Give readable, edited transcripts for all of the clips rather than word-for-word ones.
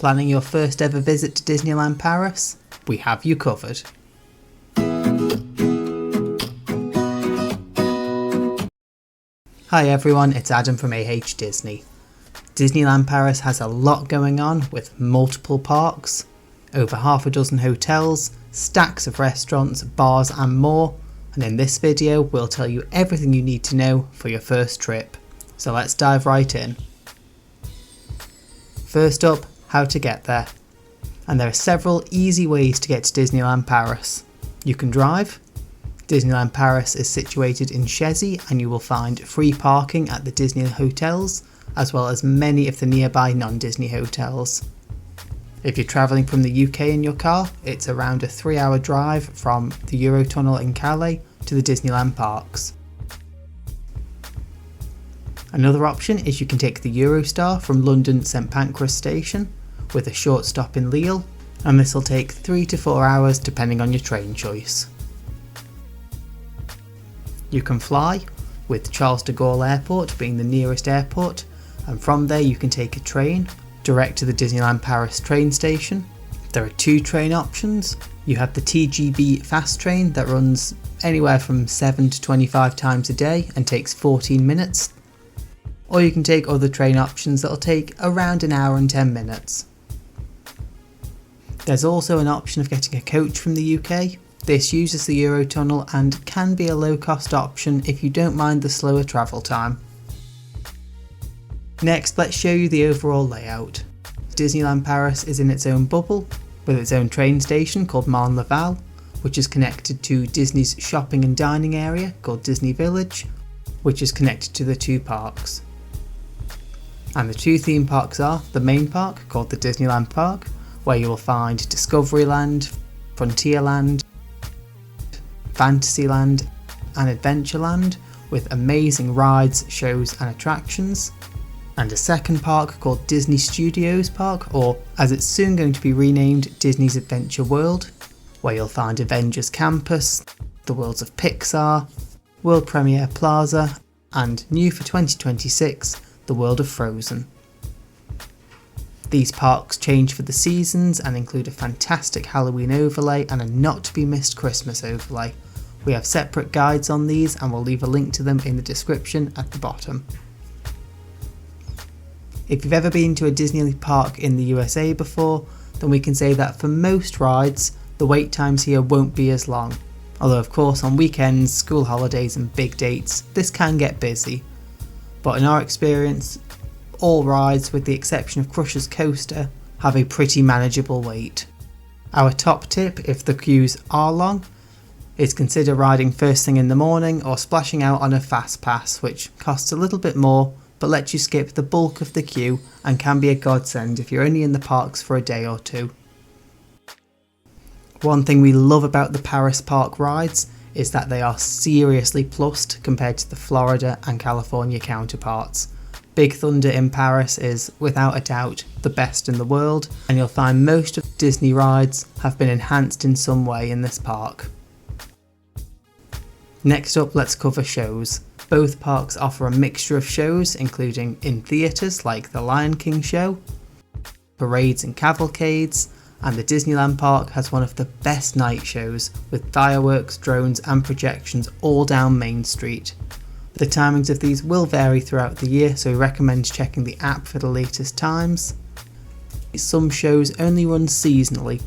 Planning your first ever visit to Disneyland Paris? We have you covered. Hi everyone, it's Adam from AH Disney. Disneyland Paris has a lot going on with multiple parks, over half a dozen hotels, stacks of restaurants, bars and more, and in this video we'll tell you everything you need to know for your first trip. So let's dive right in. First up, how to get there. And there are several easy ways to get to Disneyland Paris. You can drive. Disneyland Paris is situated in Chessy and you will find free parking at the Disney hotels, as well as many of the nearby non-Disney hotels. If you're travelling from the UK in your car, it's around a 3-hour drive from the Eurotunnel in Calais to the Disneyland parks. Another option is you can take the Eurostar from London St Pancras station with a short stop in Lille, and this will take 3 to 4 hours depending on your train choice. You can fly, with Charles de Gaulle Airport being the nearest airport, and from there you can take a train direct to the Disneyland Paris train station. There are 2 train options. You have the TGV fast train that runs anywhere from 7 to 25 times a day and takes 14 minutes. Or you can take other train options that will take around an hour and 10 minutes. There's also an option of getting a coach from the UK. This uses the Eurotunnel and can be a low cost option if you don't mind the slower travel time. Next, let's show you the overall layout. Disneyland Paris is in its own bubble, with its own train station called Marne-la-Vallée, which is connected to Disney's shopping and dining area called Disney Village, which is connected to the 2 parks. And the 2 theme parks are the main park called the Disneyland Park, where you will find Discoveryland, Frontierland, Fantasyland and Adventureland with amazing rides, shows and attractions. And a second park called Disney Studios Park, or as it's soon going to be renamed, Disney's Adventure World, where you'll find Avengers Campus, the worlds of Pixar, World Premiere Plaza and new for 2026, the world of Frozen. These parks change for the seasons and include a fantastic Halloween overlay and a not to be missed Christmas overlay. We have separate guides on these and we'll leave a link to them in the description at the bottom. If you've ever been to a Disney park in the USA before, then we can say that for most rides, the wait times here won't be as long. Although of course on weekends, school holidays and big dates, this can get busy. But in our experience, all rides, with the exception of Crusher's Coaster, have a pretty manageable wait. Our top tip, if the queues are long, is consider riding first thing in the morning or splashing out on a fast pass, which costs a little bit more but lets you skip the bulk of the queue and can be a godsend if you're only in the parks for a day or 2. One thing we love about the Paris park rides is that they are seriously plussed compared to the Florida and California counterparts. Big Thunder in Paris is, without a doubt, the best in the world, and you'll find most of Disney rides have been enhanced in some way in this park. Next up, let's cover shows. Both parks offer a mixture of shows, including in theatres like the Lion King show, parades and cavalcades, and the Disneyland park has one of the best night shows with fireworks, drones and projections all down Main Street. The timings of these will vary throughout the year, so we recommend checking the app for the latest times. Some shows only run seasonally.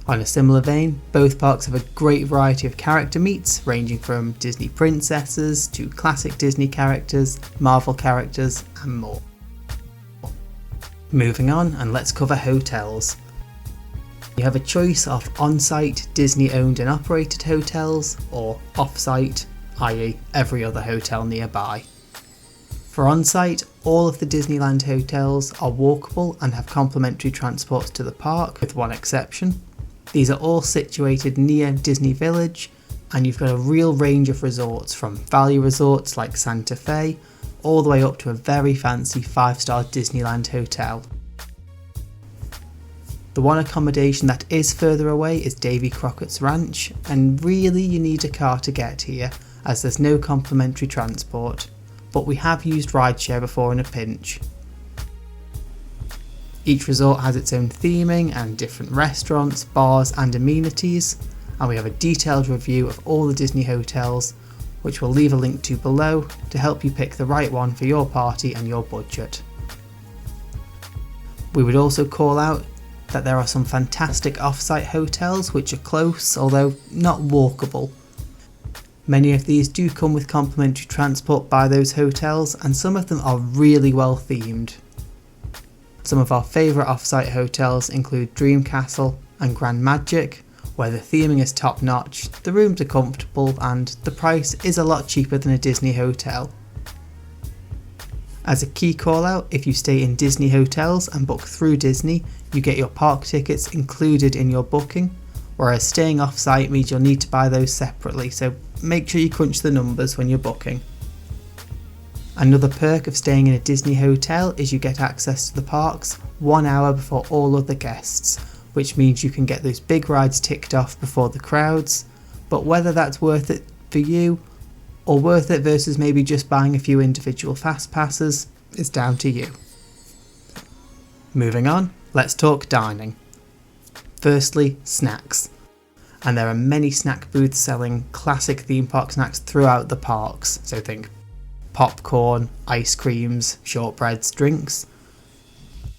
On a similar vein, both parks have a great variety of character meets, ranging from Disney princesses to classic Disney characters, Marvel characters and more. Moving on, and let's cover hotels. You have a choice of on-site Disney owned and operated hotels or off-site, i.e. every other hotel nearby. For on-site, all of the Disneyland hotels are walkable and have complimentary transport to the park, with one exception. These are all situated near Disney Village, and you've got a real range of resorts, from value resorts like Santa Fe all the way up to a very fancy 5-star Disneyland hotel. The one accommodation that is further away is Davy Crockett's Ranch, and really you need a car to get here as there's no complimentary transport, but we have used rideshare before in a pinch. Each resort has its own theming and different restaurants, bars and amenities, and we have a detailed review of all the Disney hotels, which we'll leave a link to below to help you pick the right one for your party and your budget. We would also call out that there are some fantastic off-site hotels which are close, although not walkable. Many of these do come with complimentary transport by those hotels, and some of them are really well themed. Some of our favourite off-site hotels include Dream Castle and Grand Magic, where the theming is top notch, the rooms are comfortable and the price is a lot cheaper than a Disney hotel. As a key call out, if you stay in Disney hotels and book through Disney, you get your park tickets included in your booking, whereas staying off-site means you'll need to buy those separately, so make sure you crunch the numbers when you're booking. Another perk of staying in a Disney hotel is you get access to the parks 1 hour before all other guests, which means you can get those big rides ticked off before the crowds, but whether that's worth it for you or worth it versus maybe just buying a few individual fast passes is down to you. Moving on, let's talk dining. Firstly, snacks. And there are many snack booths selling classic theme park snacks throughout the parks, so think popcorn, ice creams, shortbreads, drinks.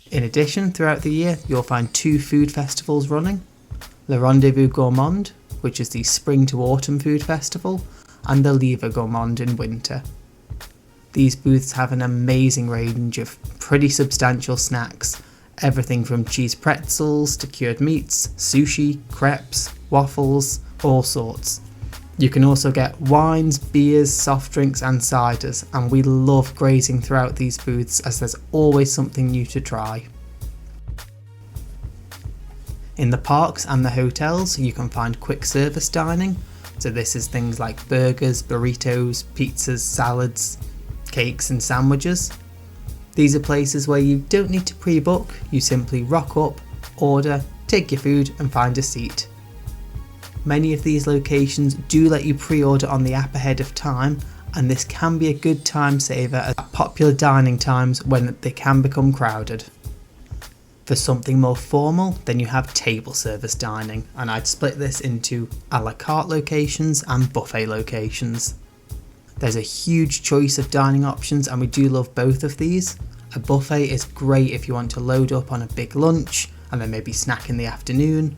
In addition, throughout the year you'll find 2 food festivals running, Le Rendezvous Gourmand, which is the spring to autumn food festival, and the Livre Gourmand in winter. These booths have an amazing range of pretty substantial snacks, everything from cheese pretzels to cured meats, sushi, crepes, waffles, all sorts. You can also get wines, beers, soft drinks and ciders, and we love grazing throughout these booths as there's always something new to try. In the parks and the hotels you can find quick service dining, so this is things like burgers, burritos, pizzas, salads, cakes and sandwiches. These are places where you don't need to pre-book, you simply rock up, order, take your food and find a seat. Many of these locations do let you pre-order on the app ahead of time, and this can be a good time saver at popular dining times when they can become crowded. For something more formal, then you have table service dining, and I'd split this into a la carte locations and buffet locations. There's a huge choice of dining options and we do love both of these. A buffet is great if you want to load up on a big lunch and then maybe snack in the afternoon.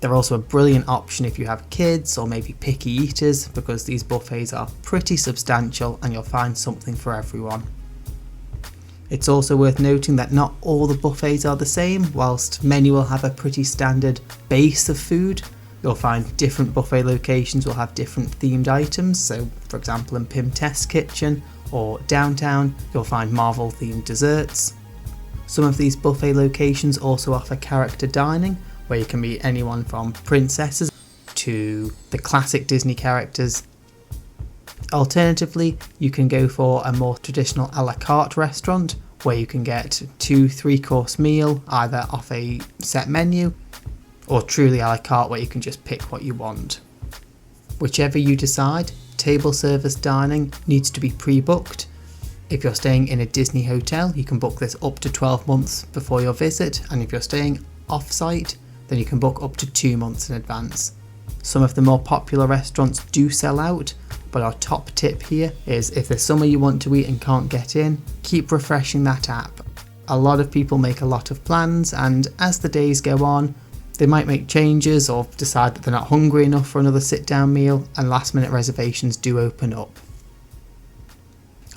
They're also a brilliant option if you have kids or maybe picky eaters, because these buffets are pretty substantial and you'll find something for everyone. It's also worth noting that not all the buffets are the same. Whilst many will have a pretty standard base of food, you'll find different buffet locations will have different themed items. So for example in Pym Test Kitchen or Downtown you'll find Marvel themed desserts. Some of these buffet locations also offer character dining, where you can meet anyone from princesses to the classic Disney characters. Alternatively, you can go for a more traditional a la carte restaurant where you can get 2-3 course meal either off a set menu, or truly a la carte where you can just pick what you want. Whichever you decide, table service dining needs to be pre-booked. If you're staying in a Disney hotel, you can book this up to 12 months before your visit, and if you're staying off-site, then you can book up to 2 months in advance. Some of the more popular restaurants do sell out, but our top tip here is if there's somewhere you want to eat and can't get in, keep refreshing that app. A lot of people make a lot of plans, and as the days go on, they might make changes or decide that they're not hungry enough for another sit-down meal, and last-minute reservations do open up.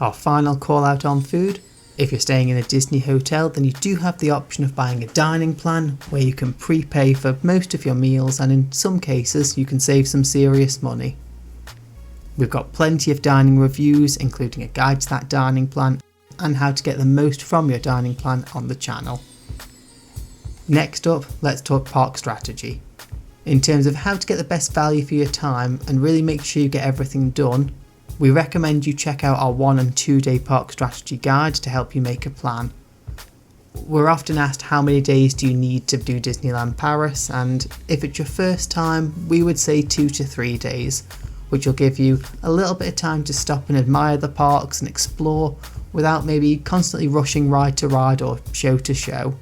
Our final call out on food: if you're staying in a Disney hotel, then you do have the option of buying a dining plan where you can prepay for most of your meals, and in some cases you can save some serious money. We've got plenty of dining reviews, including a guide to that dining plan and how to get the most from your dining plan on the channel. Next up, let's talk park strategy. In terms of how to get the best value for your time and really make sure you get everything done, we recommend you check out our 1 and 2 day park strategy guide to help you make a plan. We're often asked how many days do you need to do Disneyland Paris, and if it's your first time, we would say 2 to 3 days, which will give you a little bit of time to stop and admire the parks and explore without maybe constantly rushing ride to ride or show to show.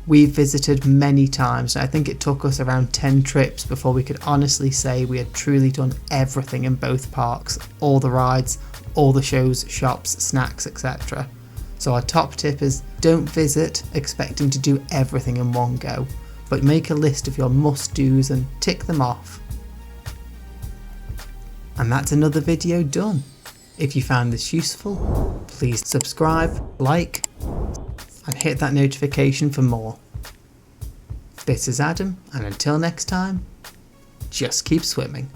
we've visited many times, and I think it took us around 10 trips before we could honestly say we had truly done everything in both parks, all the rides, all the shows, shops, snacks, etc. So our top tip is don't visit expecting to do everything in one go, but make a list of your must-dos and tick them off. And that's another video done. If you found this useful, please subscribe, like, and hit that notification for more. This is Adam, and until next time, just keep swimming.